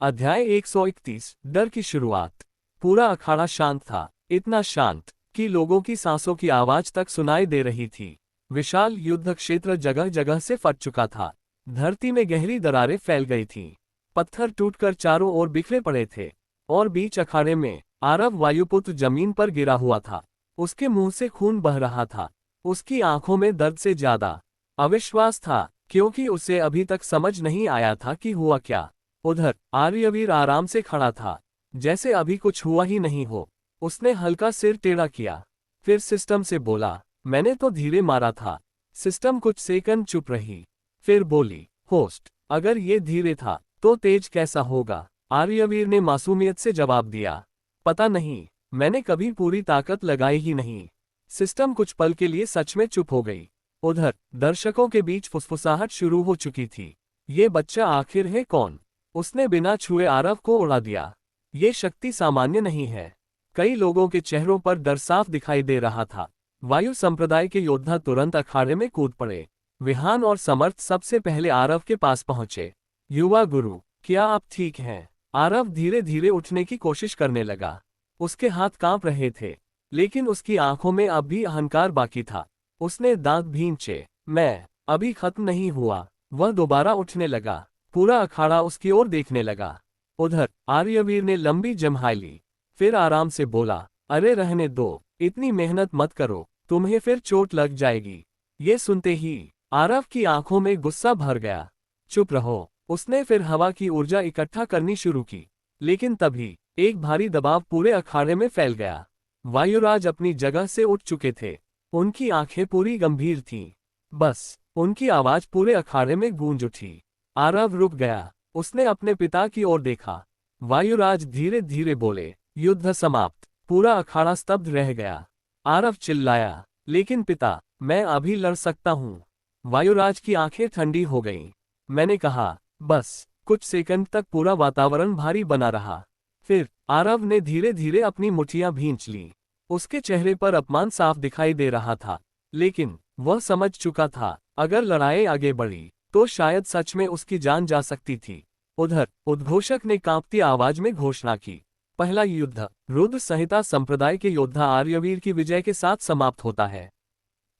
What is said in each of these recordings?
अध्याय 131 डर की शुरुआत। पूरा अखाड़ा शांत था, इतना शांत कि लोगों की सांसों की आवाज तक सुनाई दे रही थी। विशाल युद्ध क्षेत्र जगह जगह से फट चुका था। धरती में गहरी दरारें फैल गई थीं। पत्थर टूटकर चारों ओर बिखरे पड़े थे और बीच अखाड़े में आरव वायुपुत्र जमीन पर गिरा हुआ था। उसके मुंह से खून बह रहा था। उसकी आंखों में दर्द से ज्यादा अविश्वास था, क्योंकि उसे अभी तक समझ नहीं आया था कि हुआ क्या। उधर आर्यवीर आराम से खड़ा था, जैसे अभी कुछ हुआ ही नहीं हो। उसने हल्का सिर टेढ़ा किया, फिर सिस्टम से बोला, मैंने तो धीरे मारा था। सिस्टम कुछ सेकंड चुप रही, फिर बोली, होस्ट, अगर ये धीरे था तो तेज कैसा होगा? आर्यवीर ने मासूमियत से जवाब दिया, पता नहीं, मैंने कभी पूरी ताकत लगाई ही नहीं। सिस्टम कुछ पल के लिए सच में चुप हो गई। उधर दर्शकों के बीच फुसफुसाहट शुरू हो चुकी थी। ये बच्चा आखिर है कौन? उसने बिना छुए आरव को उड़ा दिया। ये शक्ति सामान्य नहीं है। कई लोगों के चेहरों पर डर साफ दिखाई दे रहा था। वायु संप्रदाय के योद्धा तुरंत अखाड़े में कूद पड़े। विहान और समर्थ सबसे पहले आरव के पास पहुंचे। युवा गुरु, क्या आप ठीक हैं? आरव धीरे धीरे उठने की कोशिश करने लगा। उसके हाथ कांप रहे थे, लेकिन उसकी आंखों में अब भी अहंकार बाकी था। उसने दांत भींचे, मैं अभी खत्म नहीं हुआ। वह दोबारा उठने लगा। पूरा अखाड़ा उसकी ओर देखने लगा। उधर आर्यवीर ने लंबी जम्हाई ली, फिर आराम से बोला, अरे रहने दो, इतनी मेहनत मत करो, तुम्हें फिर चोट लग जाएगी। ये सुनते ही आरव की आंखों में गुस्सा भर गया। चुप रहो। उसने फिर हवा की ऊर्जा इकट्ठा करनी शुरू की, लेकिन तभी एक भारी दबाव पूरे अखाड़े में फैल गया। वायुराज अपनी जगह से उठ चुके थे। उनकी आंखें पूरी गंभीर थीं। बस उनकी आवाज पूरे अखाड़े में गूंज उठी। आरव रुक गया। उसने अपने पिता की ओर देखा। वायुराज धीरे धीरे बोले, युद्ध समाप्त। पूरा अखाड़ा स्तब्ध रह गया। आरव चिल्लाया, लेकिन पिता, मैं अभी लड़ सकता हूँ। वायुराज की आंखें ठंडी हो गईं। मैंने कहा, बस कुछ सेकंड तक पूरा वातावरण भारी बना रहा। फिर आरव ने धीरे धीरे अपनी मुठ्ठियां भींच लीं। उसके चेहरे पर अपमान साफ दिखाई दे रहा था, लेकिन वह समझ चुका था, अगर लड़ाई आगे बढ़ी तो शायद सच में उसकी जान जा सकती थी। उधर उद्घोषक ने कांपती आवाज में घोषणा की, पहला युद्ध रुद्र संहिता संप्रदाय के योद्धा आर्यवीर की विजय के साथ समाप्त होता है।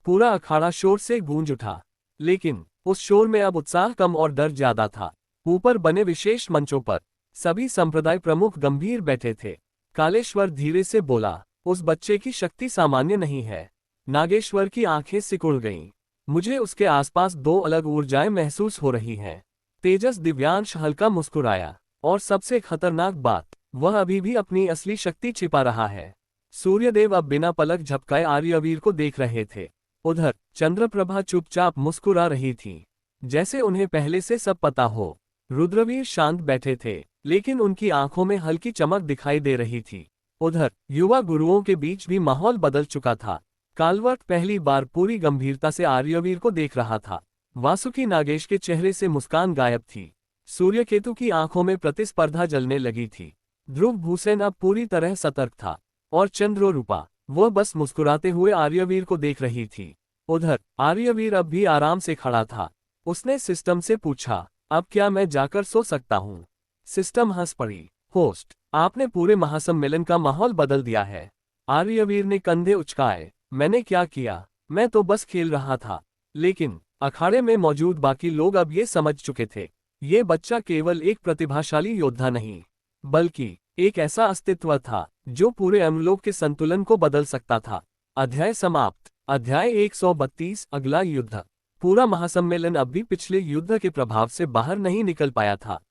पूरा अखाड़ा शोर से गूंज उठा, लेकिन उस शोर में अब उत्साह कम और डर ज्यादा था। ऊपर बने विशेष मंचों पर सभी संप्रदाय प्रमुख गंभीर बैठे थे। कालेश्वर धीरे से बोला, उस बच्चे की शक्ति सामान्य नहीं है। नागेश्वर की आंखें सिकुड़ गईं। मुझे उसके आसपास दो अलग ऊर्जाएं महसूस हो रही हैं। तेजस दिव्यांश हल्का मुस्कुराया, और सबसे खतरनाक बात, वह अभी भी अपनी असली शक्ति छिपा रहा है। सूर्यदेव अब बिना पलक झपकाए आर्यवीर को देख रहे थे। उधर चंद्रप्रभा चुपचाप मुस्कुरा रही थी, जैसे उन्हें पहले से सब पता हो। रुद्रवीर शांत बैठे थे, लेकिन उनकी आंखों में हल्की चमक दिखाई दे रही थी। उधर युवा गुरुओं के बीच भी माहौल बदल चुका था। कालवर्ट पहली बार पूरी गंभीरता से आर्यवीर को देख रहा था। वासुकी नागेश के चेहरे से मुस्कान गायब थी। सूर्यकेतु की आंखों में प्रतिस्पर्धा जलने लगी थी। ध्रुव भूसेन अब पूरी तरह सतर्क था, और चंद्रोरूपा, वह बस मुस्कुराते हुए आर्यवीर को देख रही थी। उधर आर्यवीर अब भी आराम से खड़ा था। उसने सिस्टम से पूछा, अब क्या मैं जाकर सो सकता हूँ? सिस्टम हंस पड़ी, होस्ट, आपने पूरे महासम्मेलन का माहौल बदल दिया है। आर्यवीर ने कंधे उचकाए, मैंने क्या किया? मैं तो बस खेल रहा था। लेकिन अखाड़े में मौजूद बाकी लोग अब ये समझ चुके थे, ये बच्चा केवल एक प्रतिभाशाली योद्धा नहीं, बल्कि एक ऐसा अस्तित्व था जो पूरे अमलोक के संतुलन को बदल सकता था। अध्याय समाप्त। अध्याय 132 अगला युद्ध। पूरा महासम्मेलन अब भी पिछले युद्ध के प्रभाव से बाहर नहीं निकल पाया था।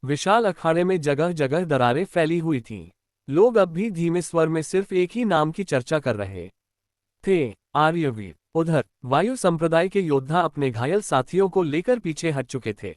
विशाल अखाड़े में जगह जगह दरारें फैली हुई थीं। लोग अब भी धीमे स्वर में सिर्फ एक ही नाम की चर्चा कर रहे थे, आर्यवीर। उधर वायु संप्रदाय के योद्धा अपने घायल साथियों को लेकर पीछे हट चुके थे।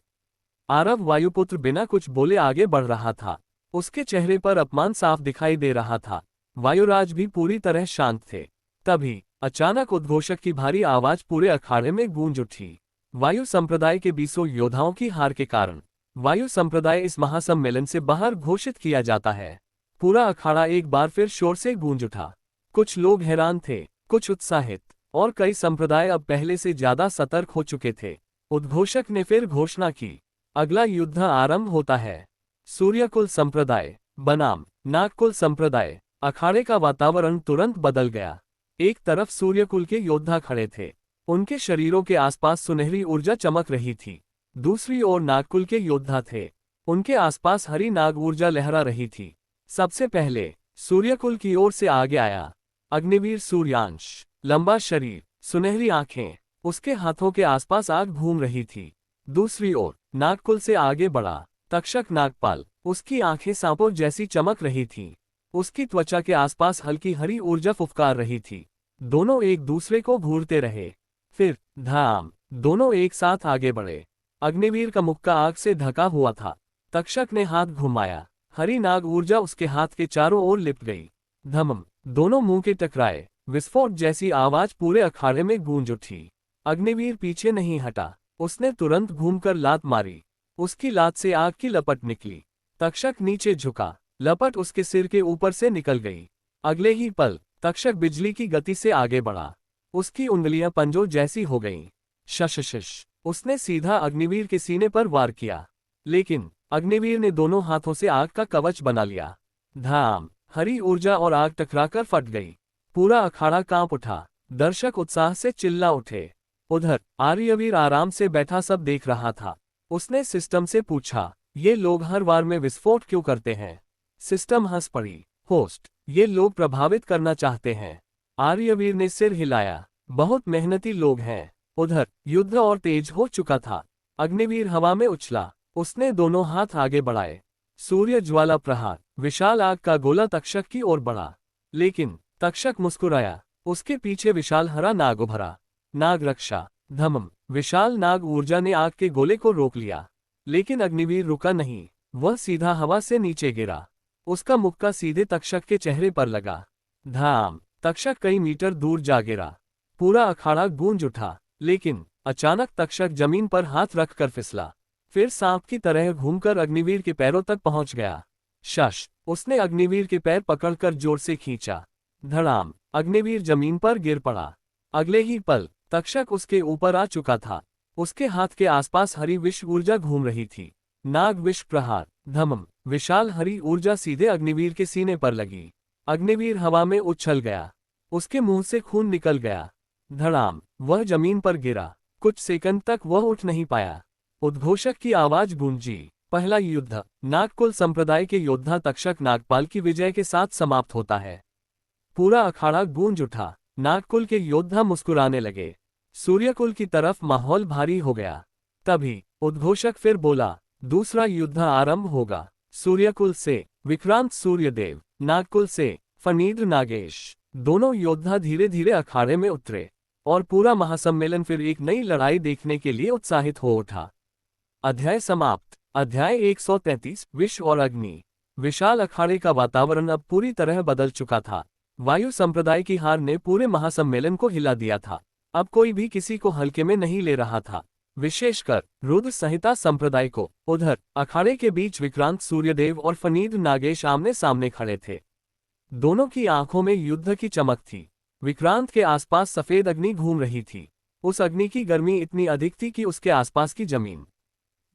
आरव वायुपुत्र बिना कुछ बोले आगे बढ़ रहा था। उसके चेहरे पर अपमान साफ दिखाई दे रहा था। वायुराज भी पूरी तरह शांत थे। तभी अचानक उद्घोषक की भारी आवाज पूरे अखाड़े में गूंज उठी। वायु संप्रदाय के 20 योद्धाओं की हार के कारण वायु संप्रदाय इस महासम्मेलन से बाहर घोषित किया जाता है। पूरा अखाड़ा एक बार फिर शोर से गूंज उठा। कुछ लोग हैरान थे, कुछ उत्साहित, और कई संप्रदाय अब पहले से ज्यादा सतर्क हो चुके थे। उद्घोषक ने फिर घोषणा की, अगला युद्ध आरंभ होता है। सूर्यकुल संप्रदाय बनाम नागकुल संप्रदाय। अखाड़े का वातावरण तुरंत बदल गया। एक तरफ सूर्यकुल के योद्धा खड़े थे, उनके शरीरों के आसपास सुनहरी ऊर्जा चमक रही थी। दूसरी ओर नागकुल के योद्धा थे, उनके आसपास हरी नाग ऊर्जा लहरा रही थी। सबसे पहले सूर्यकुल की ओर से आगे आया अग्निवीर सूर्यांश। लंबा शरीर, सुनहरी आंखें, उसके हाथों के आसपास आग घूम रही थी। दूसरी ओर नागकुल से आगे बढ़ा तक्षक नागपाल। उसकी आंखें सांपों जैसी चमक रही थीं। उसकी त्वचा के आसपास हल्की हरी ऊर्जा फुफकार रही थी। दोनों एक दूसरे को घूरते रहे। फिर धाम, दोनों एक साथ आगे बढ़े। अग्निवीर का मुक्का आग से ढका हुआ था। तक्षक ने हाथ घुमाया, हरी नाग ऊर्जा उसके हाथ के चारों ओर लिपट गई। धमम, दोनों मुंह के टकराए। विस्फोट जैसी आवाज पूरे अखाड़े में गूंज उठी। अग्निवीर पीछे नहीं हटा, उसने तुरंत घूमकर लात मारी। उसकी लात से आग की लपट निकली। तक्षक नीचे झुका, लपट उसके सिर के ऊपर से निकल गई। अगले ही पल तक्षक बिजली की गति से आगे बढ़ा। उसकी उंगलियां पंजों जैसी हो गईं। शशशश, उसने सीधा अग्निवीर के सीने पर वार किया, लेकिन अग्निवीर ने दोनों हाथों से आग का कवच बना लिया। धाम, हरी ऊर्जा और आग टकराकर फट गई। पूरा अखाड़ा कांप उठा। दर्शक उत्साह से चिल्ला उठे। उधर आर्यवीर आराम से बैठा सब देख रहा था। उसने सिस्टम से पूछा, ये लोग हर वार में विस्फोट क्यों करते हैं? सिस्टम हंस पड़ी। होस्ट, ये लोग प्रभावित करना चाहते हैं। आर्यवीर ने सिर हिलाया, बहुत मेहनती लोग हैं। उधर युद्ध और तेज हो चुका था। अग्निवीर हवा में उछला, उसने दोनों हाथ आगे बढ़ाए। सूर्य ज्वाला प्रहार, विशाल आग का गोला तक्षक की ओर बढ़ा। लेकिन तक्षक मुस्कुराया। उसके पीछे विशाल हरा नाग उभरा। नाग रक्षा। धमम, विशाल नाग ऊर्जा ने आग के गोले को रोक लिया। लेकिन अग्निवीर रुका नहीं, वह सीधा हवा से नीचे गिरा। उसका मुक्का सीधे तक्षक के चेहरे पर लगा। धाम, तक्षक कई मीटर दूर जा गिरा। पूरा अखाड़ा गूंज उठा, लेकिन अचानक तक्षक जमीन पर हाथ रखकर फिसला। फिर सांप की तरह घूमकर अग्निवीर के पैरों तक पहुंच गया। शश, उसने अग्निवीर के पैर पकड़कर जोर से खींचा। धड़ाम, अग्निवीर जमीन पर गिर पड़ा। अगले ही पल तक्षक उसके ऊपर आ चुका था। उसके हाथ के आसपास हरी विष ऊर्जा घूम रही थी। नाग विष प्रहार। धमम, विशाल हरी ऊर्जा सीधे अग्निवीर के सीने पर लगी। अग्निवीर हवा में उछल गया। उसके मुंह से खून निकल गया। धड़ाम, वह जमीन पर गिरा। कुछ सेकंड तक वह उठ नहीं पाया। उद्घोषक की आवाज गूंजी। पहला युद्ध नागकुल संप्रदाय के योद्धा तक्षक नागपाल की विजय के साथ समाप्त होता है। पूरा अखाड़ा गूंज उठा। नागकुल के योद्धा मुस्कुराने लगे। सूर्यकुल की तरफ माहौल भारी हो गया। तभी उद्घोषक फिर बोला, दूसरा युद्ध आरंभ होगा। सूर्यकुल से विक्रांत सूर्यदेव, नागकुल से फनीद्र नागेश। दोनों योद्धा धीरे धीरे अखाड़े में उतरे और पूरा महासम्मेलन फिर एक नई लड़ाई देखने के लिए उत्साहित हो उठा। अध्याय समाप्त। अध्याय 133 विष और अग्नि। विशाल अखाड़े का वातावरण अब पूरी तरह बदल चुका था। वायु संप्रदाय की हार ने पूरे महासम्मेलन को हिला दिया था। अब कोई भी किसी को हल्के में नहीं ले रहा था, विशेषकर रुद्र संहिता संप्रदाय को। उधर अखाड़े के बीच विक्रांत सूर्यदेव और फनीद्र नागेश आमने सामने खड़े थे। दोनों की आंखों में युद्ध की चमक थी। विक्रांत के आसपास सफेद अग्नि घूम रही थी। उस अग्नि की गर्मी इतनी अधिक थी कि उसके आसपास की जमीन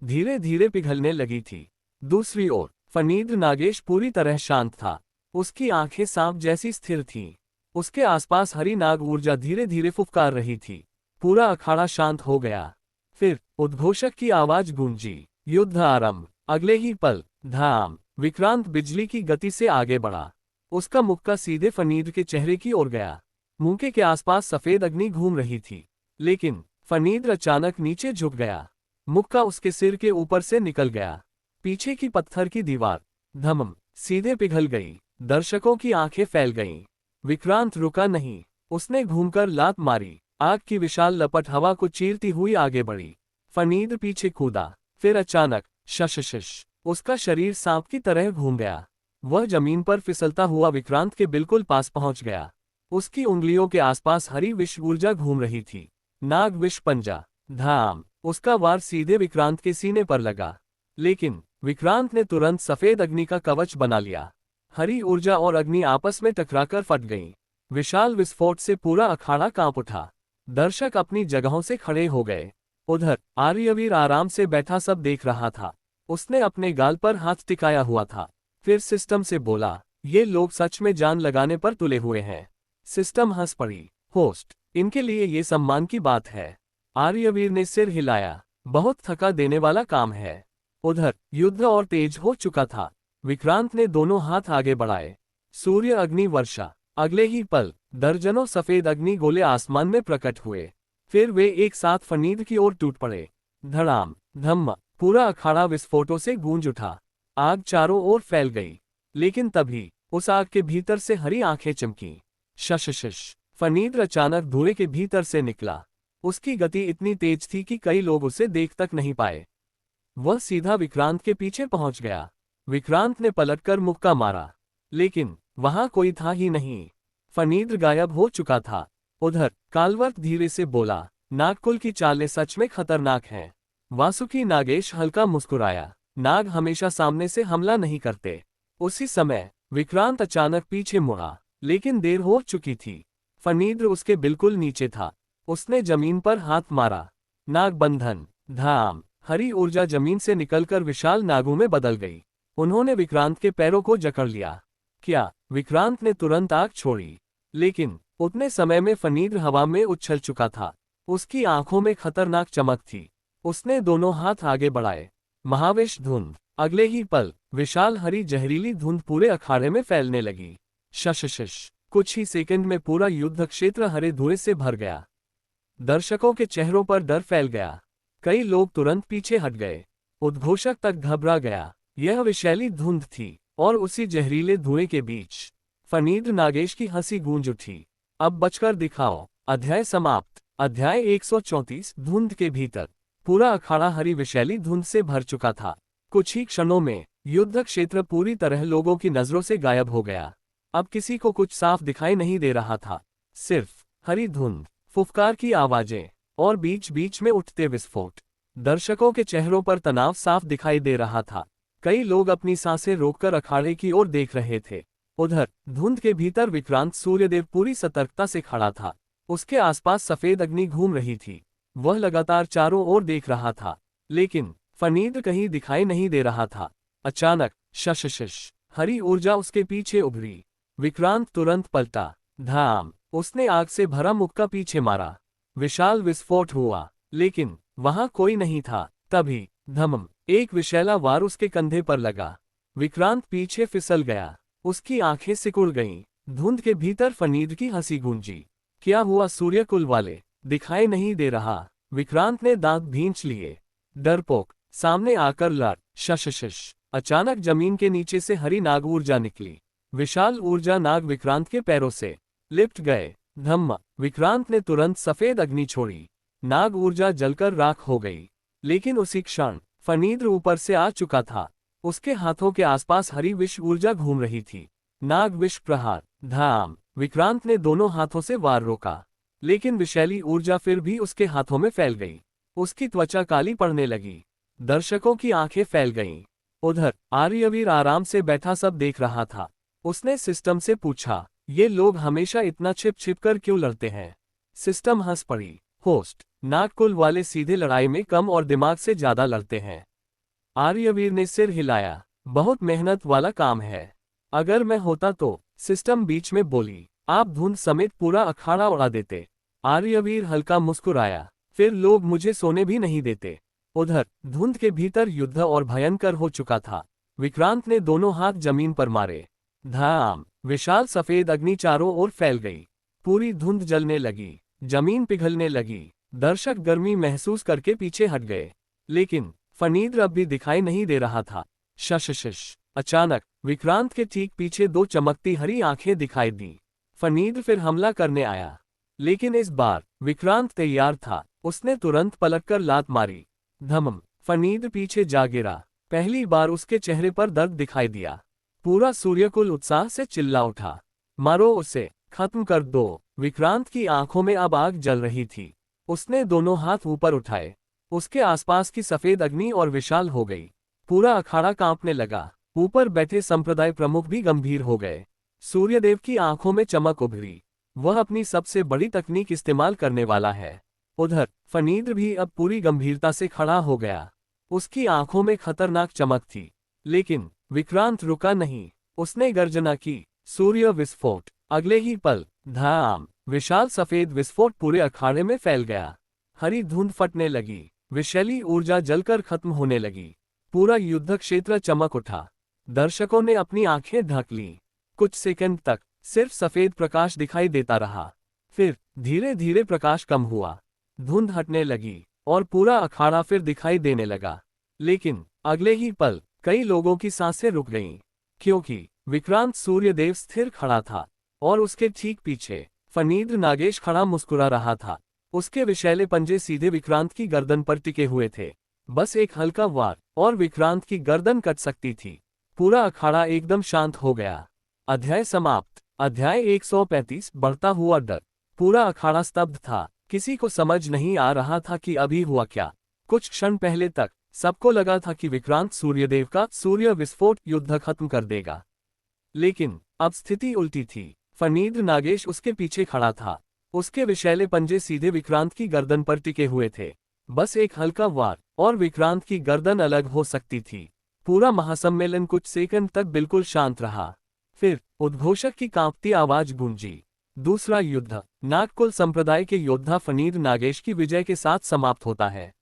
धीरे धीरे पिघलने लगी थी। दूसरी ओर फनीद्र नागेश पूरी तरह शांत था। उसकी आंखें सांप जैसी स्थिर थीं। उसके आसपास हरी नाग ऊर्जा धीरे धीरे फुफकार रही थी। पूरा अखाड़ा शांत हो गया। फिर उद्घोषक की आवाज गूंजी, युद्ध आरंभ। अगले ही पल धाम, विक्रांत बिजली की गति से आगे बढ़ा। उसका मुक्का सीधे फनीद्र के चेहरे की ओर गया। मुंह के आसपास सफेद अग्नि घूम रही थी, लेकिन फनीद्र अचानक नीचे झुक गया। मुक्का उसके सिर के ऊपर से निकल गया। पीछे की पत्थर की दीवार धमम सीधे पिघल गई। दर्शकों की आंखें फैल गईं। विक्रांत रुका नहीं, उसने घूमकर लात मारी। आग की विशाल लपट हवा को चीरती हुई आगे बढ़ी। फनीद्र पीछे कूदा। फिर अचानक शशशश, उसका शरीर सांप की तरह घूम गया। वह जमीन पर फिसलता हुआ विक्रांत के बिल्कुल पास पहुंच गया। उसकी उंगलियों के आसपास हरी विष ऊर्जा घूम रही थी। नाग विष पंजा। धाम, उसका वार सीधे विक्रांत के सीने पर लगा। लेकिन विक्रांत ने तुरंत सफेद अग्नि का कवच बना लिया। हरी ऊर्जा और अग्नि आपस में टकराकर फट गईं। विशाल विस्फोट से पूरा अखाड़ा कांप उठा। दर्शक अपनी जगहों से खड़े हो गए। उधर आर्यवीर आराम से बैठा सब देख रहा था। उसने अपने गाल पर हाथ टिकाया हुआ था। फिर सिस्टम से बोला, ये लोग सच में जान लगाने पर तुले हुए हैं। सिस्टम हंस पड़ी। होस्ट, इनके लिए ये सम्मान की बात है। आर्यवीर ने सिर हिलाया। बहुत थका देने वाला काम है। उधर युद्ध और तेज हो चुका था। विक्रांत ने दोनों हाथ आगे बढ़ाए। सूर्य अग्नि वर्षा। अगले ही पल दर्जनों सफेद अग्नि गोले आसमान में प्रकट हुए। फिर वे एक साथ फनीद की ओर टूट पड़े। धड़ाम धम्म, पूरा अखाड़ा विस्फोटों से गूंज उठा। आग चारों ओर फैल गई। लेकिन तभी उस आग के भीतर से हरी आंखें चमकीं। शशशश, फनीद अचानक धुएं के भीतर से निकला। उसकी गति इतनी तेज थी कि कई लोग उसे देख तक नहीं पाए। वह सीधा विक्रांत के पीछे पहुंच गया। विक्रांत ने पलटकर मुक्का मारा, लेकिन वहां कोई था ही नहीं। फनीद गायब हो चुका था। उधर कालवर्त धीरे से बोला, नागकुल की चालें सच में खतरनाक हैं। वासुकी नागेश हल्का मुस्कुराया। नाग हमेशा सामने से हमला नहीं करते। उसी समय विक्रांत अचानक पीछे मुड़ा, लेकिन देर हो चुकी थी। फनीद उसके बिल्कुल नीचे था। उसने जमीन पर हाथ मारा। नाग बंधन। धाम, हरी ऊर्जा जमीन से निकलकर विशाल नागों में बदल गई। उन्होंने विक्रांत के पैरों को जकड़ लिया। क्या? विक्रांत ने तुरंत आग छोड़ी, लेकिन उतने समय में फनीद हवा में उछल चुका था। उसकी आंखों में खतरनाक चमक थी। उसने दोनों हाथ आगे बढ़ाए। महाविश धुंध। अगले ही पल विशाल हरी जहरीली धुंध पूरे अखाड़े में फैलने लगी। शशशश, कुछ ही सेकंड में पूरा युद्ध क्षेत्र हरे धुएं से भर गया। दर्शकों के चेहरों पर डर फैल गया। कई लोग तुरंत पीछे हट गए। उद्घोषक तक घबरा गया। यह विषैली धुंध थी, और उसी जहरीले धुएं के बीच फनीद नागेश की हंसी गूंज उठी। अब बचकर दिखाओ। अध्याय समाप्त। अध्याय 134। धुंध के भीतर। पूरा अखाड़ा हरी विषैली धुंध से भर चुका था। कुछ ही क्षणों में युद्ध क्षेत्र पूरी तरह लोगों की नजरों से गायब हो गया। अब किसी को कुछ साफ दिखाई नहीं दे रहा था। सिर्फ हरी धुंध, फुफकार की आवाजें और बीच बीच में उठते विस्फोट। दर्शकों के चेहरों पर तनाव साफ दिखाई दे रहा था। कई लोग अपनी सांसें रोककर अखाड़े की ओर देख रहे थे। उधर धुंध के भीतर विक्रांत सूर्यदेव पूरी सतर्कता से खड़ा था। उसके आसपास सफेद अग्नि घूम रही थी। वह लगातार चारों ओर देख रहा था, लेकिन फनीद कहीं दिखाई नहीं दे रहा था। अचानक शशशश, हरी ऊर्जा उसके पीछे उभरी। विक्रांत तुरंत पलटा। धाम, उसने आग से भरा मुक्का पीछे मारा। विशाल विस्फोट हुआ, लेकिन वहां कोई नहीं था। तभी धमम, एक विषैला वार उसके कंधे पर लगा। विक्रांत पीछे फिसल गया। उसकी आंखें सिकुड़ गईं। धुंध के भीतर फनीद की हंसी गूंजी। क्या हुआ सूर्यकुल वाले? दिखाई नहीं दे रहा। विक्रांत ने दांत भींच लिए। डरपोक, सामने आकर लड़। शशशश, अचानक जमीन के नीचे से हरी नाग ऊर्जा निकली। विशाल ऊर्जा नाग विक्रांत के पैरों से लिपट गए। धम्म, विक्रांत ने तुरंत सफेद अग्नि छोड़ी। नाग ऊर्जा जलकर राख हो गई। लेकिन उसी क्षण फनीद ऊपर से आ चुका था। उसके हाथों के आसपास हरी विष ऊर्जा घूम रही थी। नाग विष प्रहार। धाम, विक्रांत ने दोनों हाथों से वार रोका, लेकिन विषैली ऊर्जा फिर भी उसके हाथों में फैल गई। उसकी त्वचा काली पड़ने लगी। दर्शकों की आंखें फैल गईं। उधर आर्यवीर आराम से बैठा सब देख रहा था। उसने सिस्टम से पूछा, ये लोग हमेशा इतना छिप छिप कर क्यों लड़ते हैं? सिस्टम हंस पड़ी। होस्ट, नागकुल वाले सीधे लड़ाई में कम और दिमाग से ज्यादा लड़ते हैं। आर्यवीर ने सिर हिलाया। बहुत मेहनत वाला काम है। अगर मैं होता तो, सिस्टम बीच में बोली, आप धुंध समेत पूरा अखाड़ा उड़ा देते। आर्यवीर हल्का मुस्कुराया। फिर लोग मुझे सोने भी नहीं देते। उधर धुंध के भीतर युद्ध और भयंकर हो चुका था। विक्रांत ने दोनों हाथ जमीन पर मारे। धाम, विशाल सफेद अग्नि चारों ओर फैल गई। पूरी धुंध जलने लगी। जमीन पिघलने लगी। दर्शक गर्मी महसूस करके पीछे हट गए, लेकिन फनीद अब भी दिखाई नहीं दे रहा था। शशशश, अचानक विक्रांत के ठीक पीछे दो चमकती हरी आंखें दिखाई दी। फनीद फिर हमला करने आया, लेकिन इस बार विक्रांत तैयार था। उसने तुरंत पलटकर लात मारी। धमम, फनीद पीछे जा गिरा। पहली बार उसके चेहरे पर दर्द दिखाई दिया। पूरा सूर्यकुल उत्साह से चिल्ला उठा, मारो उसे, खत्म कर दो। विक्रांत की आंखों में अब आग जल रही थी। उसने दोनों हाथ ऊपर उठाए। उसके आसपास की सफेद अग्नि और विशाल हो गई। पूरा अखाड़ा कांपने लगा। ऊपर बैठे संप्रदाय प्रमुख भी गंभीर हो गए। सूर्यदेव की आंखों में चमक उभरी। वह अपनी सबसे बड़ी तकनीक इस्तेमाल करने वाला है। उधर फनीद भी अब पूरी गंभीरता से खड़ा हो गया। उसकी आंखों में खतरनाक चमक थी। लेकिन विक्रांत रुका नहीं। उसने गर्जना की, सूर्य विस्फोट। अगले ही पल, धाम, विशाल सफेद विस्फोट पूरे अखाड़े में फैल गया। हरी धुंध फटने लगी, विषैली ऊर्जा जलकर खत्म होने लगी। पूरा युद्ध क्षेत्र चमक उठा। दर्शकों ने अपनी आंखें ढक लीं। कुछ सेकंड तक सिर्फ सफेद प्रकाश दिखाई देता रहा। फिर धीरे धीरे प्रकाश कम हुआ, धुंध हटने लगी और पूरा अखाड़ा फिर दिखाई देने लगा। लेकिन अगले ही पल कई लोगों की सांसें रुक गईं, क्योंकि विक्रांत सूर्यदेव स्थिर खड़ा था और उसके ठीक पीछे फणींद्र नागेश खड़ा मुस्कुरा रहा था। उसके विषैले पंजे सीधे विक्रांत की गर्दन पर टिके हुए थे। बस एक हल्का वार और विक्रांत की गर्दन कट सकती थी। पूरा अखाड़ा एकदम शांत हो गया। अध्याय समाप्त। अध्याय 135। बढ़ता हुआ डर। पूरा अखाड़ा स्तब्ध था। किसी को समझ नहीं आ रहा था कि अभी हुआ क्या। कुछ क्षण पहले तक सबको लगा था कि विक्रांत सूर्यदेव का सूर्य विस्फोट युद्ध खत्म कर देगा। लेकिन अब स्थिति उल्टी थी। फणींद्र नागेश उसके पीछे खड़ा था। उसके विषैले पंजे सीधे विक्रांत की गर्दन पर टिके हुए थे। बस एक हल्का वार और विक्रांत की गर्दन अलग हो सकती थी। पूरा महासम्मेलन कुछ सेकंड तक बिल्कुल शांत रहा। फिर उद्घोषक की कांपती आवाज गूंजी, दूसरा युद्ध नागकुल संप्रदाय के योद्धा फणींद्र नागेश की विजय के साथ समाप्त होता है।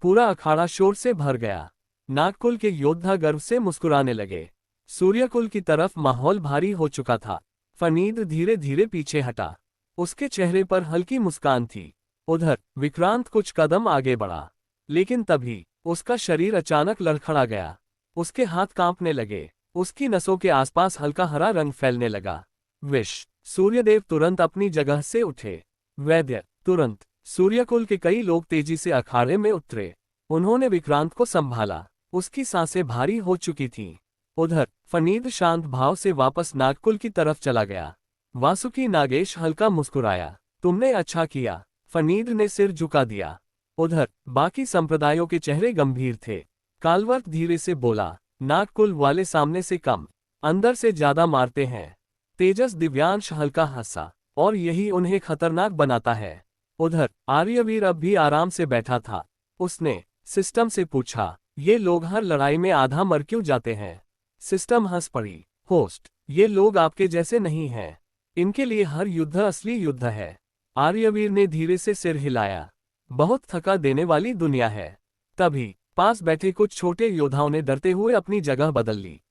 पूरा अखाड़ा शोर से भर गया। नागकुल के योद्धा गर्व से मुस्कुराने लगे। सूर्यकुल की तरफ माहौल भारी हो चुका था। फणींद्र धीरे धीरे पीछे हटा। उसके चेहरे पर हल्की मुस्कान थी। उधर विक्रांत कुछ कदम आगे बढ़ा, लेकिन तभी उसका शरीर अचानक लड़खड़ा गया। उसके हाथ कांपने लगे। उसकी नसों के आसपास हल्का हरा रंग फैलने लगा। विष। सूर्यदेव तुरंत अपनी जगह से उठे। वैद्य। तुरंत सूर्यकुल के कई लोग तेजी से अखाड़े में उतरे। उन्होंने विक्रांत को संभाला। उसकी सांसें भारी हो चुकी थीं। उधर फणींद्र शांत भाव से वापस नागकुल की तरफ चला गया। वासुकी नागेश हल्का मुस्कुराया। तुमने अच्छा किया। फणींद्र ने सिर झुका दिया। उधर बाकी संप्रदायों के चेहरे गंभीर थे। कालवर्त धीरे से बोला, नागकुल वाले सामने से कम, अंदर से ज्यादा मारते हैं। तेजस दिव्यांश हल्का हंसा, और यही उन्हें खतरनाक बनाता है। उधर आर्यवीर अब भी आराम से बैठा था। उसने सिस्टम से पूछा, ये लोग हर लड़ाई में आधा मर क्यों जाते हैं? सिस्टम हंस पड़ी, होस्ट, ये लोग आपके जैसे नहीं हैं। इनके लिए हर युद्ध असली युद्ध है। आर्यवीर ने धीरे से सिर हिलाया। बहुत थका देने वाली दुनिया है। तभी पास बैठे कुछ छोटे योद्धाओं ने डरते हुए अपनी जगह बदल ली।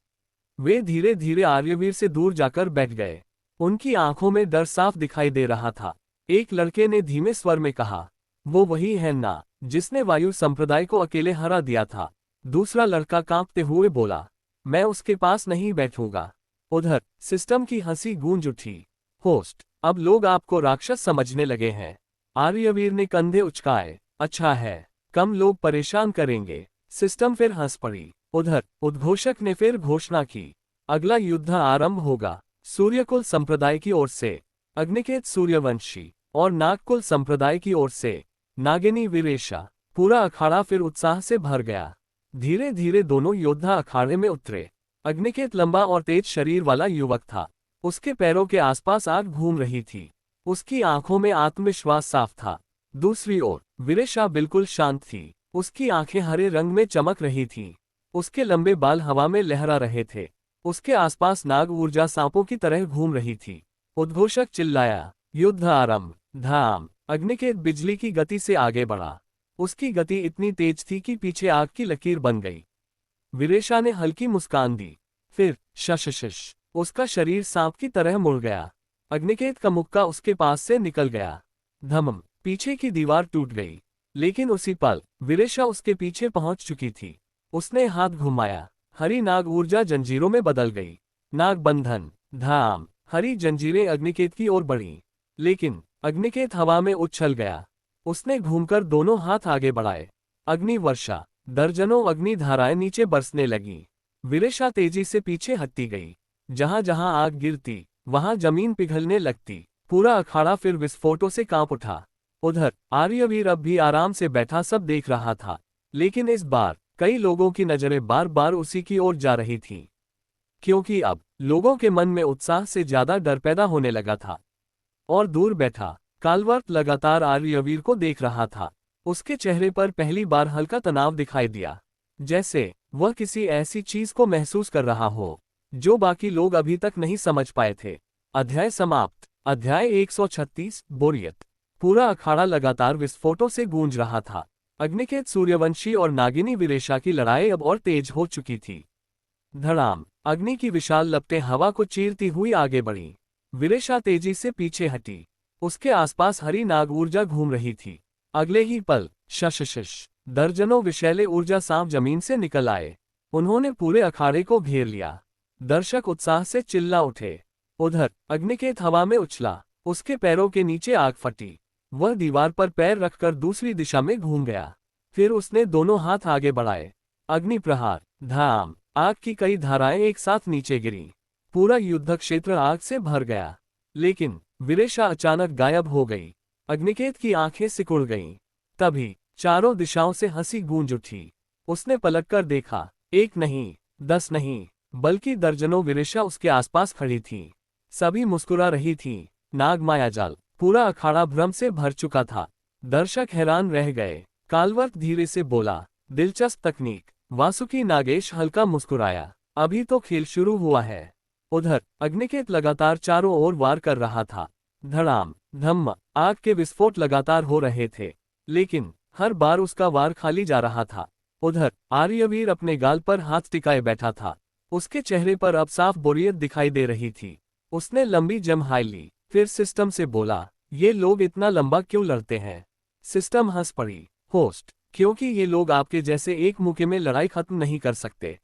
वे धीरे धीरे आर्यवीर से दूर जाकर बैठ गए। उनकी आंखों में डर साफ दिखाई दे रहा था। एक लड़के ने धीमे स्वर में कहा, वो वही है ना, जिसने वायु संप्रदाय को अकेले हरा दिया था। दूसरा लड़का कांपते हुए बोला, मैं उसके पास नहीं बैठूंगा। उधर सिस्टम की हंसी गूंज उठी। होस्ट, अब लोग आपको राक्षस समझने लगे हैं। आर्यवीर ने कंधे उचकाए। अच्छा है, कम लोग परेशान करेंगे। सिस्टम फिर हंस पड़ी। उधर उद्घोषक ने फिर घोषणा की, अगला युद्ध आरंभ होगा। सूर्यकुल संप्रदाय की ओर से अग्निकेत सूर्यवंशी और नागकुल संप्रदाय की ओर से नागिनी वीरेशा। पूरा अखाड़ा फिर उत्साह से भर गया। धीरे धीरे दोनों योद्धा अखाड़े में उतरे। अग्निकेत लंबा और तेज शरीर वाला युवक था। उसके पैरों के आसपास आग घूम रही थी। उसकी आंखों में आत्मविश्वास साफ था। दूसरी ओर वीरेशा बिल्कुल शांत थी। उसकी आंखें हरे रंग में चमक रही थीं। उसके लंबे बाल हवा में लहरा रहे थे। उसके आसपास नाग ऊर्जा सांपों की तरह घूम रही थी। उद्घोषक चिल्लाया, युद्ध आरंभ। धाम। अग्निकेत बिजली की गति से आगे बढ़ा। उसकी गति इतनी तेज थी कि पीछे आग की लकीर बन गई। वीरेशा ने हल्की मुस्कान दी। फिर शशशश, उसका शरीर सांप की तरह मुड़ गया। अग्निकेत का मुक्का उसके पास से निकल गया। धमम, पीछे की दीवार टूट गई। लेकिन उसी पल वीरेशा उसके पीछे पहुंच चुकी थी। उसने हाथ घुमाया। हरी नाग ऊर्जा जंजीरों में बदल गई। नाग बंधन। धाम। हरी जंजीरें अग्निकेत की ओर बढ़ीं। लेकिन अग्निकेत हवा में उछल गया। उसने घूमकर दोनों हाथ आगे बढ़ाए। अग्नि वर्षा। दर्जनों अग्नि धाराएं नीचे बरसने लगीं। वीरेशा तेजी से पीछे हटती गई। जहां जहां आग गिरती, वहां जमीन पिघलने लगती। पूरा अखाड़ा फिर विस्फोटों से कांप उठा। उधर आर्यवीर अब भी आराम से बैठा सब देख रहा था। लेकिन इस बार कई लोगों की नजरें बार बार उसी की ओर जा रही थीं, क्योंकि अब लोगों के मन में उत्साह से ज्यादा डर पैदा होने लगा था। और दूर बैठा कालवर्त लगातार आर्यवीर को देख रहा था। उसके चेहरे पर पहली बार हल्का तनाव दिखाई दिया। जैसे वह किसी ऐसी चीज को महसूस कर रहा हो जो बाकी लोग अभी तक नहीं समझ पाए थे। अध्याय समाप्त। अध्याय 136 बोरियत। पूरा अखाड़ा लगातार विस्फोटों से गूंज रहा था। अग्निकेत सूर्यवंशी और नागिनी विरेशा की लड़ाई अब और तेज हो चुकी थी। धड़ाम। अग्नि की विशाल लपटें हवा को चीरती हुई आगे बढ़ी। विरेशा तेजी से पीछे हटी। उसके आसपास हरी नाग ऊर्जा घूम रही थी। अगले ही पल शशशश दर्जनों विषैले ऊर्जा सांप जमीन से निकल आए। उन्होंने पूरे अखाड़े को घेर लिया। दर्शक उत्साह से चिल्ला उठे। उधर अग्निकेत हवा में उछला। उसके पैरों के नीचे आग फटी। वह दीवार पर पैर रखकर दूसरी दिशा में घूम गया। फिर उसने दोनों हाथ आगे बढ़ाए। अग्नि प्रहार। धाम। आग की कई धाराएं एक साथ नीचे गिरी। पूरा युद्ध क्षेत्र आग से भर गया। लेकिन विरेशा अचानक गायब हो गई। अग्निकेत की आंखें सिकुड़ गईं। तभी चारों दिशाओं से हंसी गूंज उठी। उसने पलटकर देखा। एक नहीं, 10 नहीं, बल्कि दर्जनों विरेशा उसके आसपास खड़ी थीं। सभी मुस्कुरा रही थीं। नाग मायाजाल। पूरा अखाड़ा भ्रम से भर चुका था। दर्शक हैरान रह गए। कालवर्क धीरे से बोला, दिलचस्प तकनीक। वासुकी नागेश हल्का मुस्कुराया, अभी तो खेल शुरू हुआ है। उधर अग्निकेत लगातार चारों ओर वार कर रहा था। धड़ाम धम्म आग के विस्फोट लगातार हो रहे थे, लेकिन हर बार उसका वार खाली जा रहा था। उधर आर्यवीर अपने गाल पर हाथ टिकाए बैठा था। उसके चेहरे पर अब साफ बोरियत दिखाई दे रही थी। उसने लंबी जम्हाई ली, फिर सिस्टम से बोला, ये लोग इतना लंबा क्यों लड़ते हैं? सिस्टम हंस पड़ी। होस्ट, क्योंकि ये लोग आपके जैसे एक मुक्के में लड़ाई खत्म नहीं कर सकते।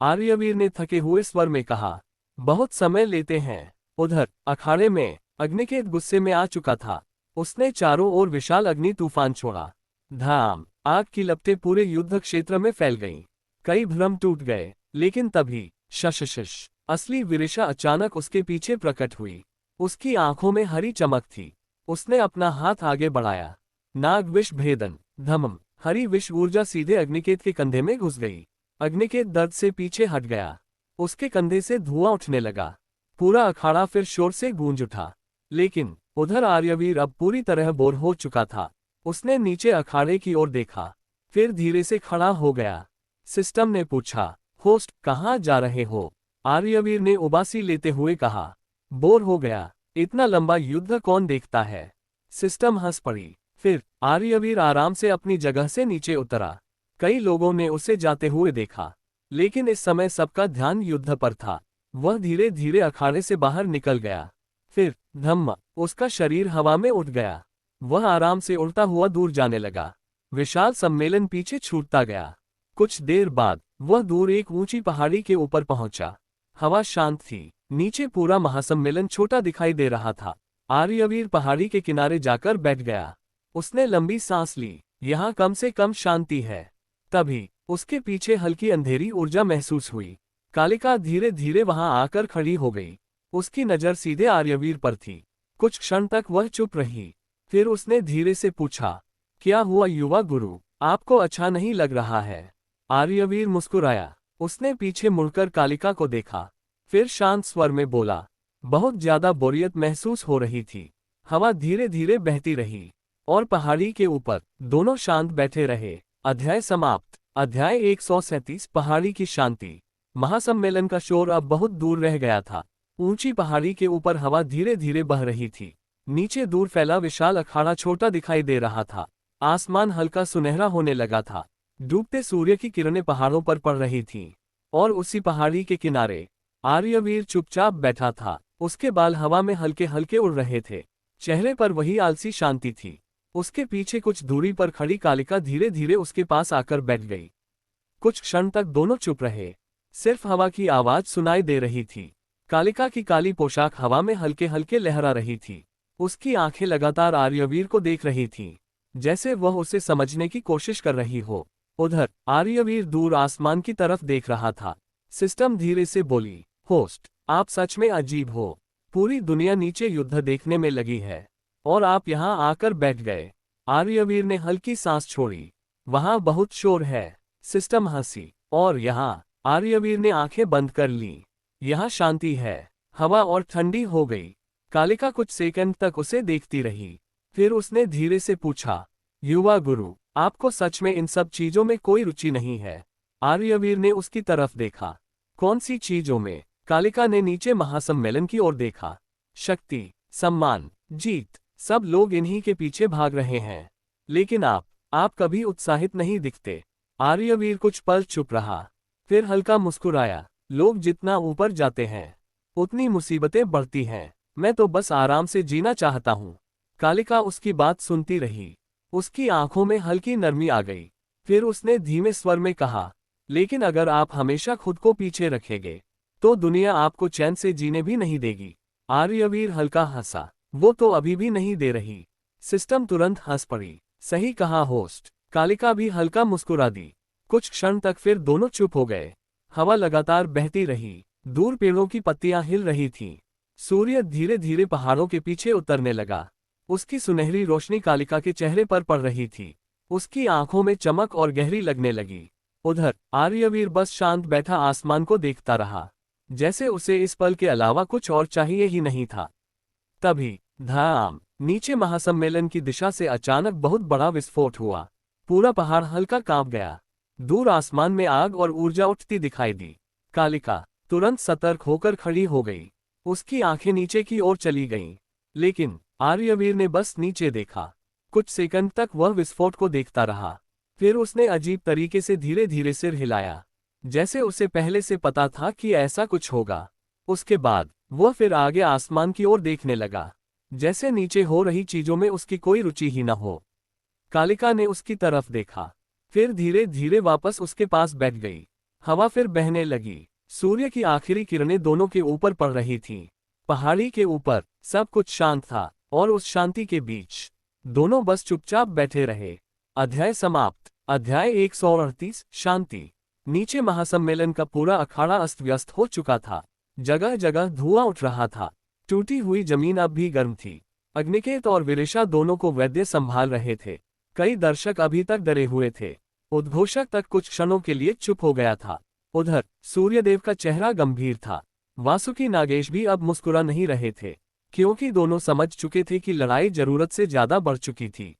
आर्यवीर ने थके हुए स्वर में कहा, बहुत समय लेते हैं। उधर अखाड़े में अग्निकेत गुस्से में आ चुका था। उसने चारों ओर विशाल अग्नि तूफान छोड़ा। धाम। आग की लपटें पूरे युद्ध क्षेत्र में फैल गईं। कई भ्रम टूट गए, लेकिन तभी शशशश असली विरेशा अचानक उसके पीछे प्रकट हुई। उसकी आंखों में हरी चमक थी। उसने अपना हाथ आगे बढ़ाया। नाग विष भेदन। धमम। हरी विष ऊर्जा सीधे अग्निकेत के कंधे में घुस गई। अग्निकेत दर्द से पीछे हट गया। उसके कंधे से धुआं उठने लगा। पूरा अखाड़ा फिर शोर से गूंज उठा। लेकिन उधर आर्यवीर अब पूरी तरह बोर हो चुका था। उसने नीचे अखाड़े की ओर देखा, फिर धीरे से खड़ा हो गया। सिस्टम ने पूछा, होस्ट, कहाँ जा रहे हो? आर्यवीर ने उबासी लेते हुए कहा, बोर हो गया। इतना लंबा युद्ध कौन देखता है? सिस्टम हंस पड़ी। फिर आर्यवीर आराम से अपनी जगह से नीचे उतरा। कई लोगों ने उसे जाते हुए देखा, लेकिन इस समय सबका ध्यान युद्ध पर था। वह धीरे धीरे अखाड़े से बाहर निकल गया। फिर धम्म उसका शरीर हवा में उठ गया। वह आराम से उड़ता हुआ दूर जाने लगा। विशाल सम्मेलन पीछे छूटता गया। कुछ देर बाद वह दूर एक ऊंची पहाड़ी के ऊपर पहुंचा। हवा शांत थी। नीचे पूरा महासम्मेलन छोटा दिखाई दे रहा था। आर्यवीर पहाड़ी के किनारे जाकर बैठ गया। उसने लंबी सांस ली। यहाँ कम से कम शांति है। तभी उसके पीछे हल्की अंधेरी ऊर्जा महसूस हुई। कालिका धीरे धीरे वहां आकर खड़ी हो गई। उसकी नजर सीधे आर्यवीर पर थी। कुछ क्षण तक वह चुप रही। फिर उसने धीरे से पूछा, क्या हुआ युवा गुरु? आपको अच्छा नहीं लग रहा है? आर्यवीर मुस्कुराया। उसने पीछे मुड़कर कालिका को देखा, फिर शांत स्वर में बोला, बहुत ज्यादा बोरियत महसूस हो रही थी। हवा धीरे धीरे बहती रही और पहाड़ी के ऊपर दोनों शांत बैठे रहे। अध्याय समाप्त। अध्याय 137 पहाड़ी की शांति। महासम्मेलन का शोर अब बहुत दूर रह गया था। ऊंची पहाड़ी के ऊपर हवा धीरे धीरे बह रही थी। नीचे दूर फैला विशाल अखाड़ा छोटा दिखाई दे रहा था। आसमान हल्का सुनहरा होने लगा था। डूबते सूर्य की किरणें पहाड़ों पर पड़ रही थीं, और उसी पहाड़ी के किनारे आर्यवीर चुपचाप बैठा था। उसके बाल हवा में हल्के हल्के उड़ रहे थे। चेहरे पर वही आलसी शांति थी। उसके पीछे कुछ दूरी पर खड़ी कालिका धीरे धीरे उसके पास आकर बैठ गई। कुछ क्षण तक दोनों चुप रहे। सिर्फ हवा की आवाज सुनाई दे रही थी। कालिका की काली पोशाक हवा में हल्के हल्के लहरा रही थी। उसकी आंखें लगातार आर्यवीर को देख रही थीं, जैसे वह उसे समझने की कोशिश कर रही हो। उधर आर्यवीर दूर आसमान की तरफ देख रहा था। सिस्टम धीरे से बोली, होस्ट, आप सच में अजीब हो। पूरी दुनिया नीचे युद्ध देखने में लगी है, और आप यहाँ आकर बैठ गए। आर्यवीर ने हल्की सांस छोड़ी। वहाँ बहुत शोर है। सिस्टम हंसी। और यहाँ? आर्यवीर ने आंखें बंद कर लीं। यहाँ शांति है। हवा और ठंडी हो गई। कालिका कुछ सेकंड तक उसे देखती रही। फिर उसने धीरे से पूछा, युवा गुरु, आपको सच में इन सब चीजों में कोई रुचि नहीं है? आर्यवीर ने उसकी तरफ देखा। कौन सी चीजों में? कालिका ने नीचे महासम्मेलन की ओर देखा। शक्ति, सम्मान, जीत, सब लोग इन्हीं के पीछे भाग रहे हैं। लेकिन आप कभी उत्साहित नहीं दिखते। आर्यवीर कुछ पल चुप रहा, फिर हल्का मुस्कुराया। लोग जितना ऊपर जाते हैं उतनी मुसीबतें बढ़ती हैं। मैं तो बस आराम से जीना चाहता हूँ। कालिका उसकी बात सुनती रही। उसकी आंखों में हल्की नरमी आ गई। फिर उसने धीमे स्वर में कहा, लेकिन अगर आप हमेशा खुद को पीछे रखेंगे तो दुनिया आपको चैन से जीने भी नहीं देगी। आर्यवीर हल्का हंसा। वो तो अभी भी नहीं दे रही। सिस्टम तुरंत हंस पड़ी। सही कहा होस्ट। कालिका भी हल्का मुस्कुरा दी। कुछ क्षण तक फिर दोनों चुप हो गए। हवा लगातार बहती रही। दूर पेड़ों की पत्तियां हिल रही थीं। सूर्य धीरे धीरे पहाड़ों के पीछे उतरने लगा। उसकी सुनहरी रोशनी कालिका के चेहरे पर पड़ रही थी। उसकी आंखों में चमक और गहरी लगने लगी। उधर आर्यवीर बस शांत बैठा आसमान को देखता रहा, जैसे उसे इस पल के अलावा कुछ और चाहिए ही नहीं था। तभी धाम नीचे महासम्मेलन की दिशा से अचानक बहुत बड़ा विस्फोट हुआ। पूरा पहाड़ हल्का कांप गया। दूर आसमान में आग और ऊर्जा उठती दिखाई दी। कालिका तुरंत सतर्क होकर खड़ी हो गई। उसकी आंखें नीचे की ओर चली गईं। लेकिन आर्यवीर ने बस नीचे देखा। कुछ सेकंड तक वह विस्फोट को देखता रहा। फिर उसने अजीब तरीके से धीरे धीरे सिर हिलाया, जैसे उसे पहले से पता था कि ऐसा कुछ होगा। उसके बाद वह फिर आगे आसमान की ओर देखने लगा, जैसे नीचे हो रही चीजों में उसकी कोई रुचि ही न हो। कालिका ने उसकी तरफ देखा, फिर धीरे धीरे वापस उसके पास बैठ गई। हवा फिर बहने लगी। सूर्य की आखिरी किरणें दोनों के ऊपर पड़ रही थीं। पहाड़ी के ऊपर सब कुछ शांत था, और उस शांति के बीच दोनों बस चुपचाप बैठे रहे। अध्याय समाप्त। अध्याय 138 शांति। नीचे महासम्मेलन का पूरा अखाड़ा अस्त व्यस्त हो चुका था। जगह जगह धुआं उठ रहा था। टूटी हुई जमीन अब भी गर्म थी। अग्निकेत और विरेशा दोनों को वैद्य संभाल रहे थे। कई दर्शक अभी तक डरे हुए थे। उद्घोषक तक कुछ क्षणों के लिए चुप हो गया था। उधर सूर्यदेव का चेहरा गंभीर था। वासुकी नागेश भी अब मुस्कुरा नहीं रहे थे, क्योंकि दोनों समझ चुके थे कि लड़ाई जरूरत से ज्यादा बढ़ चुकी थी।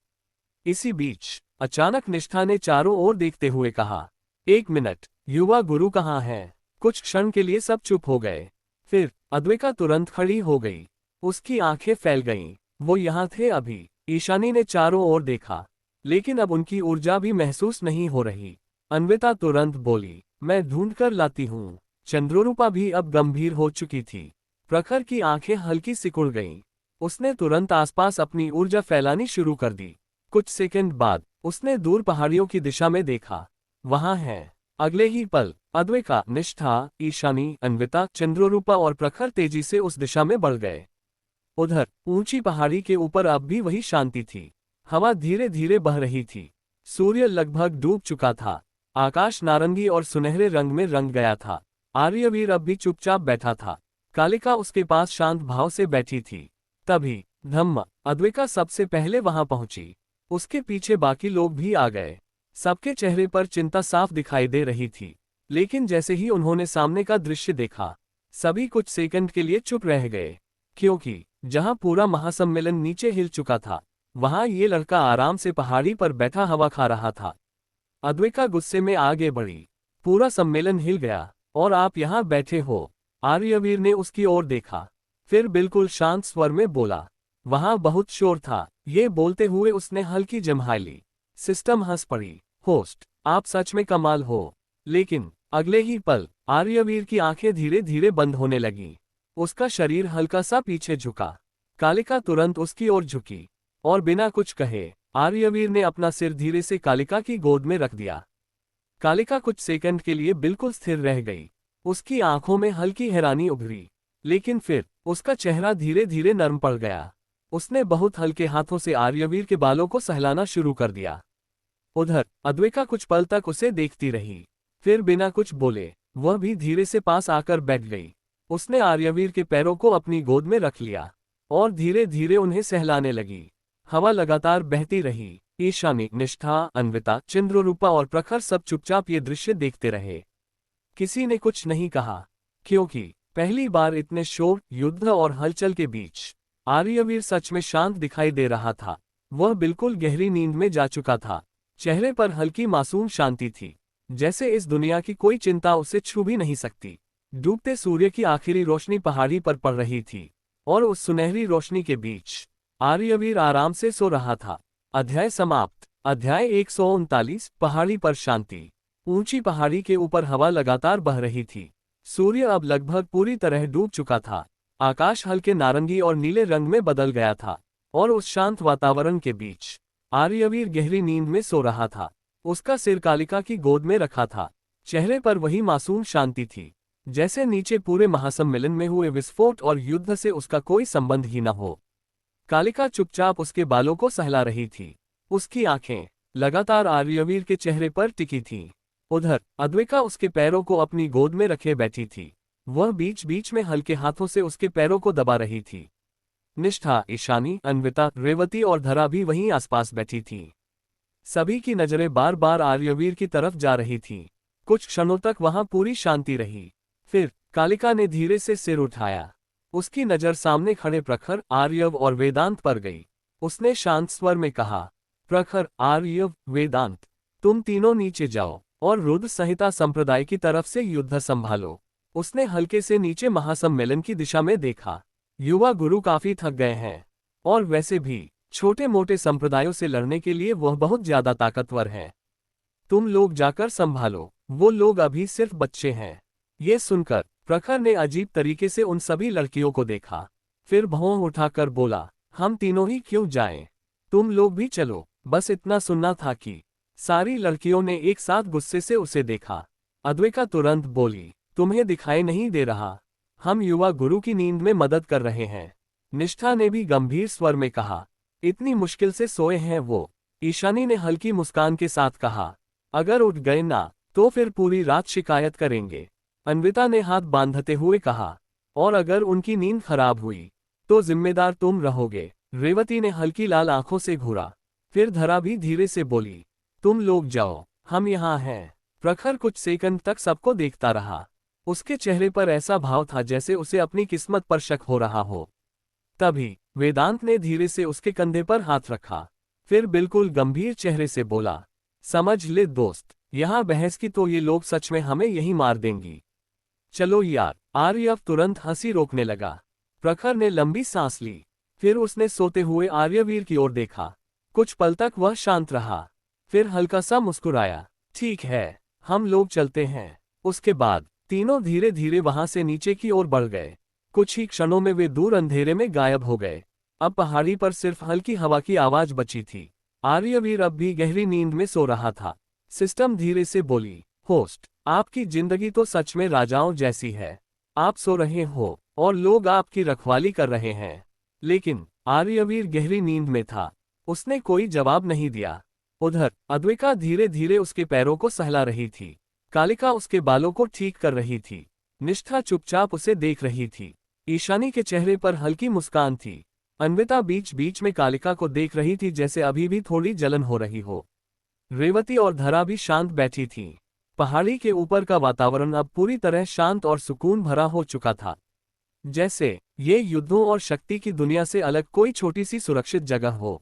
इसी बीच अचानक निष्ठा ने चारों ओर देखते हुए कहा, एक मिनट, युवा गुरु कहाँ है? कुछ क्षण के लिए सब चुप हो गए। फिर अद्विका तुरंत खड़ी हो गई। उसकी आंखें फैल गईं। वो यहाँ थे अभी। ईशानी ने चारों ओर देखा, लेकिन अब उनकी ऊर्जा भी महसूस नहीं हो रही। अन्विता तुरंत बोली, मैं ढूंढ कर लाती हूँ। चंद्ररूपा भी अब गंभीर हो चुकी थी। प्रखर की आंखें हल्की सिकुड़ गईं। उसने तुरंत आसपास अपनी ऊर्जा फैलानी शुरू कर दी। कुछ सेकंड बाद उसने दूर पहाड़ियों की दिशा में देखा। वहां है। अगले ही पल अद्विका, निष्ठा, ईशानी, अन्विता, चंद्ररूपा और प्रखर तेजी से उस दिशा में बढ़ गए। उधर ऊंची पहाड़ी के ऊपर अब भी वही शांति थी। हवा धीरे धीरे बह रही थी। सूर्य लगभग डूब चुका था। आकाश नारंगी और सुनहरे रंग में रंग गया था। आर्यवीर अब भी चुपचाप बैठा था। कालिका उसके पास शांत भाव से बैठी थी। तभी धम्म, अद्विका सबसे पहले वहां पहुंची। उसके पीछे बाकी लोग भी आ गए। सबके चेहरे पर चिंता साफ दिखाई दे रही थी। लेकिन जैसे ही उन्होंने सामने का दृश्य देखा, सभी कुछ सेकंड के लिए चुप रह गए, क्योंकि जहां पूरा महासम्मेलन नीचे हिल चुका था, वहां ये लड़का आराम से पहाड़ी पर बैठा हवा खा रहा था। अद्विका गुस्से में आगे बढ़ी, पूरा सम्मेलन हिल गया और आप यहाँ बैठे हो। आर्यवीर ने उसकी ओर देखा, फिर बिल्कुल शांत स्वर में बोला, वहां बहुत शोर था। ये बोलते हुए उसने हल्की जम्हाई ली। सिस्टम हंस पड़ी, होस्ट, आप सच में कमाल हो। लेकिन अगले ही पल आर्यवीर की आंखें धीरे धीरे बंद होने लगीं। उसका शरीर हल्का सा पीछे झुका। कालिका तुरंत उसकी ओर झुकी, और बिना कुछ कहे आर्यवीर ने अपना सिर धीरे से कालिका की गोद में रख दिया। कालिका कुछ सेकंड के लिए बिल्कुल स्थिर रह गई। उसकी आंखों में हल्की हैरानी उभरी, लेकिन फिर उसका चेहरा धीरे धीरे नरम पड़ गया। उसने बहुत हल्के हाथों से आर्यवीर के बालों को सहलाना शुरू कर दिया। उधर अद्विका कुछ पल तक उसे देखती रही, फिर बिना कुछ बोले वह भी धीरे से पास आकर बैठ गई। उसने आर्यवीर के पैरों को अपनी गोद में रख लिया और धीरे धीरे उन्हें सहलाने लगी। हवा लगातार बहती रही। ईशानी, निष्ठा, अन्विता, चंद्ररूपा और प्रखर सब चुपचाप ये दृश्य देखते रहे। किसी ने कुछ नहीं कहा, क्योंकि पहली बार इतने शोर, युद्ध और हलचल के बीच आर्यवीर सच में शांत दिखाई दे रहा था। वह बिल्कुल गहरी नींद में जा चुका था। चेहरे पर हल्की मासूम शांति थी। जैसे इस दुनिया की कोई चिंता उसे छू भी नहीं सकती। डूबते सूर्य की आखिरी रोशनी पहाड़ी पर पड़ रही थी, और उस सुनहरी रोशनी के बीच आर्यवीर आराम से सो रहा था। अध्याय समाप्त। अध्याय 139 पहाड़ी पर शांति। ऊंची पहाड़ी के ऊपर हवा लगातार बह रही थी। सूर्य अब लगभग पूरी तरह डूब चुका था। आकाश हल्के नारंगी और नीले रंग में बदल गया था, और उस शांत वातावरण के बीच आर्यवीर गहरी नींद में सो रहा था। उसका सिर कालिका की गोद में रखा था। चेहरे पर वही मासूम शांति थी, जैसे नीचे पूरे महासम्मेलन में हुए विस्फोट और युद्ध से उसका कोई संबंध ही न हो। कालिका चुपचाप उसके बालों को सहला रही थी। उसकी आंखें लगातार आर्यवीर के चेहरे पर टिकी थीं। उधर अद्विका उसके पैरों को अपनी गोद में रखे बैठी थी। वह बीच बीच में हल्के हाथों से उसके पैरों को दबा रही थी। निष्ठा, ईशानी, अन्विता, रेवती और धरा भी वहीं आसपास बैठी थीं। सभी की नजरें बार बार आर्यवीर की तरफ जा रही थीं। कुछ क्षणों तक वहां पूरी शांति रही। फिर कालिका ने धीरे से सिर उठाया। उसकी नजर सामने खड़े प्रखर, आर्यव और वेदांत पर गई। उसने शांत स्वर में कहा, प्रखर, आर्यव, वेदांत, तुम तीनों नीचे जाओ और रुद्र संहिता संप्रदाय की तरफ से युद्ध संभालो। उसने हल्के से नीचे महासम्मेलन की दिशा में देखा। युवा गुरु काफी थक गए हैं, और वैसे भी छोटे मोटे संप्रदायों से लड़ने के लिए वह बहुत ज्यादा ताकतवर हैं। तुम लोग जाकर संभालो, वो लोग अभी सिर्फ बच्चे हैं। ये सुनकर प्रखर ने अजीब तरीके से उन सभी लड़कियों को देखा। फिर भौं उठाकर बोला, हम तीनों ही क्यों जाएं? तुम लोग भी चलो। बस इतना सुनना था कि सारी लड़कियों ने एक साथ गुस्से से उसे देखा। अद्विका तुरंत बोली, तुम्हें दिखाई नहीं दे रहा? हम युवा गुरु की नींद में मदद कर रहे हैं। निष्ठा ने भी गंभीर स्वर में कहा, इतनी मुश्किल से सोए हैं वो। ईशानी ने हल्की मुस्कान के साथ कहा, अगर उठ गए ना तो फिर पूरी रात शिकायत करेंगे। अन्विता ने हाथ बांधते हुए कहा, और अगर उनकी नींद खराब हुई तो जिम्मेदार तुम रहोगे। रेवती ने हल्की लाल आंखों से घूरा। फिर धरा भी धीरे से बोली, तुम लोग जाओ, हम यहाँ हैं। प्रखर कुछ सेकंड तक सबको देखता रहा। उसके चेहरे पर ऐसा भाव था जैसे उसे अपनी किस्मत पर शक हो रहा हो। तभी वेदांत ने धीरे से उसके कंधे पर हाथ रखा। फिर बिल्कुल गंभीर चेहरे से बोला, समझ ले दोस्त, यहाँ बहस की तो ये लोग सच में हमें यही मार देंगी। चलो यार। आर्यव तुरंत हंसी रोकने लगा। प्रखर ने लंबी सांस ली। फिर उसने सोते हुए आर्यवीर की ओर देखा। कुछ पल तक वह शांत रहा, फिर हल्का सा मुस्कुराया, ठीक है, हम लोग चलते हैं। उसके बाद तीनों धीरे धीरे वहां से नीचे की ओर बढ़ गए। कुछ ही क्षणों में वे दूर अंधेरे में गायब हो गए। अब पहाड़ी पर सिर्फ हल्की हवा की आवाज बची थी। आर्यवीर अब भी गहरी नींद में सो रहा था। सिस्टम धीरे से बोली, होस्ट, आपकी जिंदगी तो सच में राजाओं जैसी है। आप सो रहे हो और लोग आपकी रखवाली कर रहे हैं। लेकिन आर्यवीर गहरी नींद में था। उसने कोई जवाब नहीं दिया। उधर अद्विका धीरे धीरे उसके पैरों को सहला रही थी। कालिका उसके बालों को ठीक कर रही थी। निष्ठा चुपचाप उसे देख रही थी। ईशानी के चेहरे पर हल्की मुस्कान थी। अन्विता बीच बीच में कालिका को देख रही थी, जैसे अभी भी थोड़ी जलन हो रही हो। रेवती और धरा भी शांत बैठी थीं। पहाड़ी के ऊपर का वातावरण अब पूरी तरह शांत और सुकून भरा हो चुका था, जैसे ये युद्धों और शक्ति की दुनिया से अलग कोई छोटी सी सुरक्षित जगह हो।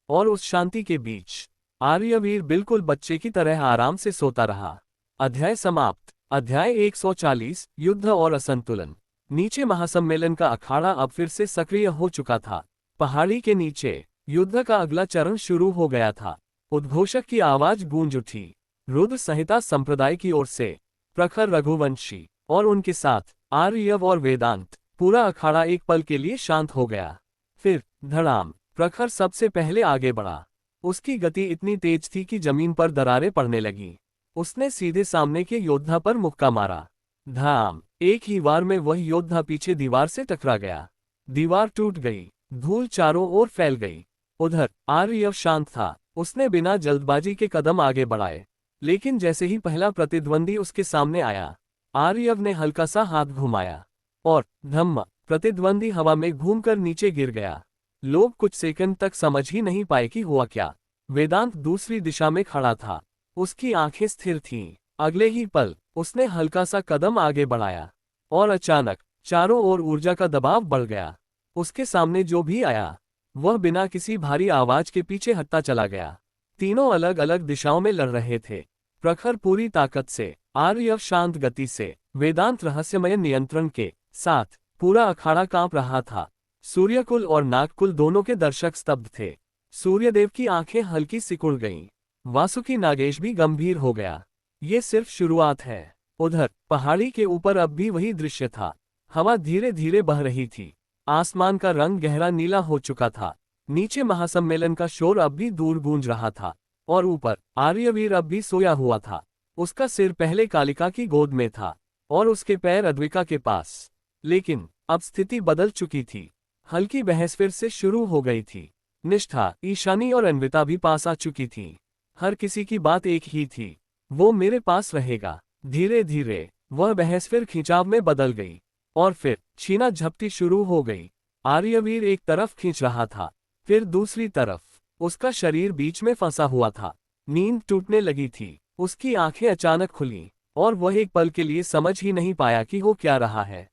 और उस शांति के बीच आर्यवीर बिल्कुल बच्चे की तरह आराम से सोता रहा। अध्याय समाप्त। अध्याय 140 युद्ध और असंतुलन। नीचे महासम्मेलन का अखाड़ा अब फिर से सक्रिय हो चुका था। पहाड़ी के नीचे युद्ध का अगला चरण शुरू हो गया था। उद्घोषक की आवाज गूंज उठी। रुद्र संहिता संप्रदाय की ओर से प्रखर, रघुवंशी और उनके साथ आर्यव और वेदांत। पूरा अखाड़ा एक पल के लिए शांत हो गया। फिर धड़ाम। प्रखर सबसे पहले आगे बढ़ा। उसकी गति इतनी तेज थी कि जमीन पर दरारें पड़ने लगीं। उसने सीधे सामने के योद्धा पर मुक्का मारा। धाम। एक ही वार में वह योद्धा पीछे दीवार से टकरा गया। दीवार टूट गई। धूल चारों ओर फैल गई। उधर आर्यव शांत था। उसने बिना जल्दबाजी के कदम आगे बढ़ाए, लेकिन जैसे ही पहला प्रतिद्वंदी उसके सामने आया, आर्यव ने हल्का सा हाथ घुमाया और धम्म, प्रतिद्वंदी हवा में घूमकर नीचे गिर गया। लोग कुछ सेकंड तक समझ ही नहीं पाए कि हुआ क्या। वेदांत दूसरी दिशा में खड़ा था। उसकी आंखें स्थिर थीं। अगले ही पल उसने हल्का सा कदम आगे बढ़ाया और अचानक चारों ओर ऊर्जा का दबाव बढ़ गया। उसके सामने जो भी आया वह बिना किसी भारी आवाज के पीछे हटता चला गया। तीनों अलग अलग दिशाओं में लड़ रहे थे। प्रखर पूरी ताकत से, आर्य शांत गति से, वेदांत रहस्यमय नियंत्रण के साथ पूरा अखाड़ा कांप रहा था। सूर्यकुल और नागकुल दोनों के दर्शक स्तब्ध थे। सूर्यदेव की आंखें हल्की सिकुड़ गईं। वासुकी नागेश भी गंभीर हो गया। ये सिर्फ शुरुआत है। उधर पहाड़ी के ऊपर अब भी वही दृश्य था। हवा धीरे धीरे बह रही थी। आसमान का रंग गहरा नीला हो चुका था। नीचे महासम्मेलन का शोर अब भी दूर गूंज रहा था। और ऊपर आर्यवीर अब भी सोया हुआ था। उसका सिर पहले कालिका की गोद में था और उसके पैर अद्विका के पास। लेकिन अब स्थिति बदल चुकी थी। हल्की बहस फिर से शुरू हो गई थी। निष्ठा, ईशानी और अन्विता भी पास आ चुकी थी। हर किसी की बात एक ही थी, वो मेरे पास रहेगा। धीरे धीरे वह बहस फिर खिंचाव में बदल गई और फिर छीना झपटी शुरू हो गई। आर्यवीर एक तरफ खींच रहा था, फिर दूसरी तरफ। उसका शरीर बीच में फंसा हुआ था। नींद टूटने लगी थी। उसकी आंखें अचानक खुलीं और वह एक पल के लिए समझ ही नहीं पाया कि हो क्या रहा है।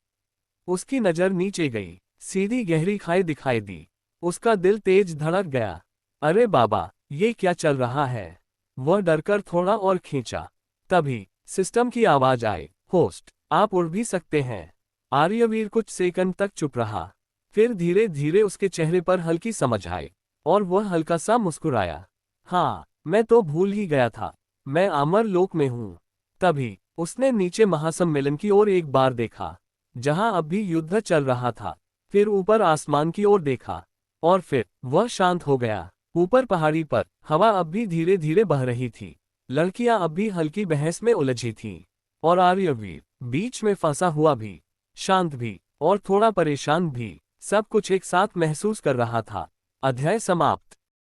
उसकी नजर नीचे गई। सीधी गहरी खाई दिखाई दी। उसका दिल तेज धड़क गया। अरे बाबा, ये क्या चल रहा है? वह डरकर थोड़ा और खींचा। तभी सिस्टम की आवाज आई, होस्ट, आप उड़ भी सकते हैं। आर्यवीर कुछ सेकंड तक चुप रहा। फिर धीरे धीरे उसके चेहरे पर हल्की समझ आई और वह हल्का सा मुस्कुराया। हाँ, मैं तो भूल ही गया था, मैं अमर लोक में हूँ। तभी उसने नीचे महासम्मेलन की ओर एक बार देखा, जहां अब भी युद्ध चल रहा था। फिर ऊपर आसमान की ओर देखा और फिर वह शांत हो गया। ऊपर पहाड़ी पर हवा अब भी धीरे धीरे बह रही थी। लड़कियां अब भी हल्की बहस में उलझी थीं और आर्यवीर बीच में फंसा हुआ भी, शांत भी और थोड़ा परेशान भी, सब कुछ एक साथ महसूस कर रहा था। अध्याय समाप्त।